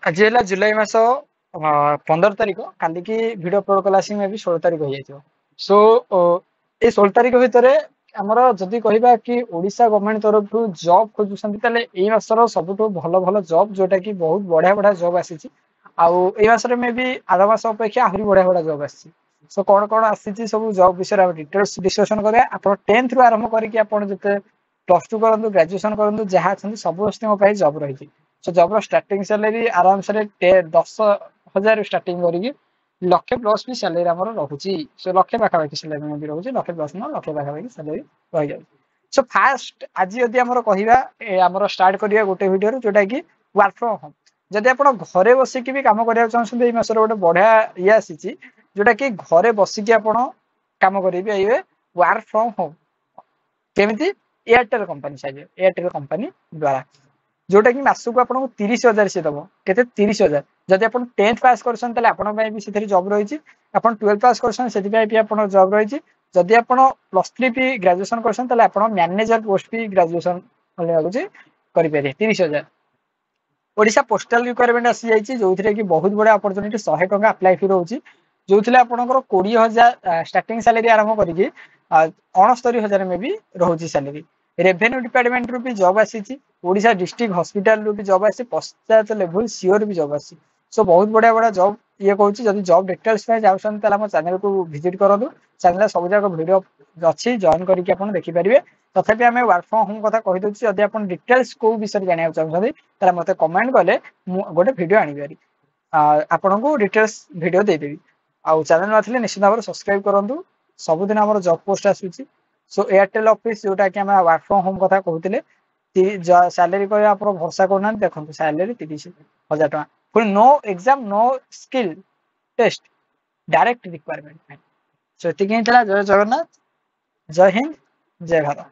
आज है जुलाई मास 15 तारिख काली की भिड अपलोड कला मे भी 16 तारिख हो जाए सो ये 16 तारिख भितर आमर जदि कहवा कि ओडिशा गवर्नमेंट तरफ जॉब खोजुंट मसर सब भल भल जॉब जोटा कि बहुत बढ़िया बढ़िया जॉब आसी आसरे मे भी आर मास अपेक्षा आहरी बढ़िया बढ़िया जॉब आसी सो कौन कौन आसी सब जॉब विषय डिटेल्स डिस्कसन करें आप 10th रु आरंभ करके +2 करूँ ग्रेजुएशन करूँ जहाँ अच्छे सब जॉब रही सो जॉब स्टार्टिंग सैलरी आराम से 10,000 स्टार्टिंग करके लक्षे प्लस भी सैलरी आमर रोचे सो लक्षे पाखापाखि सैलरी भी रोचे लक्षे प्लस न लक्षे पाखापाखि सैलरी रही जाए सो फास्ट आज जदि आमर कहवा स्टार्ट करिया गोटे वीडियो जोटा कि वर्क फ्रॉम होम जदि आप घरे बसिकी भी काम करा चाहते मसर गोटे बढ़िया ये आसी जोटा कि घरे बसिकी आप काम करेंगे वर्क फ्रॉम होम केमी एयरटेल कंपनी चाहिए एयरटेल कंपनी द्वारा जोटा कि मासक आपको 30,000 सी दब के 30,000 जदि आप 10th पास कर जॉब रही आप 12 पास कर जॉब रही जदि आप +3 भी ग्रेजुएशन कर मैनेजर पोस्ट भी ग्रेजुएशन करें 30,000 ओडिशा पोस्टाल रिक्वायरमेंट आसी जाइए जो कि बहुत बड़ा अपॉर्चुनिटी 100 टका अप्लाई फी रोचे जो थे आपंकर 20,000 स्टार्टिंग सैलरी आरंभ करके 69,000 में भी रोचे सैलरी रेवेन्यू डिपार्टमेंट रू भी जॉब आसी ओडिशा डिस्ट्रिक्ट हॉस्पिटल रू भी जॉब आसी पश्चात लेवल सीओ भी जॉब आसी सो बहुत बढ़िया बढ़िया जॉब ये कहूँ जब जॉब डिटेल्स जाऊँच चैनल को विजिट करूँ चैनल सब जाक भिडियो अच्छी जॉइन करके देखिपारे तथापि आम वर्क फ्रॉम होम कथा कहीदे जब आप डिटेल्स कौ विषय जानना चाहते मत कमेंट कले गोटे भिडियो आनीपारी आपन को डिटेल्स भिडियो देदेवी आउ चैनल ना निश्चित भाव सब्सक्राइब करूँ सबुदिन आम जॉब पोस्ट आसूसी सो एयरटेल ऑफिस जोटा कि वर्क फ्रॉम होम कथा कहते सैलरी कह आप भरोसा करना देखो सैलरी 30,000 टका पुणी no exam no skill test direct requirement so ये जय जगन्नाथ जय हिंद जय भारत।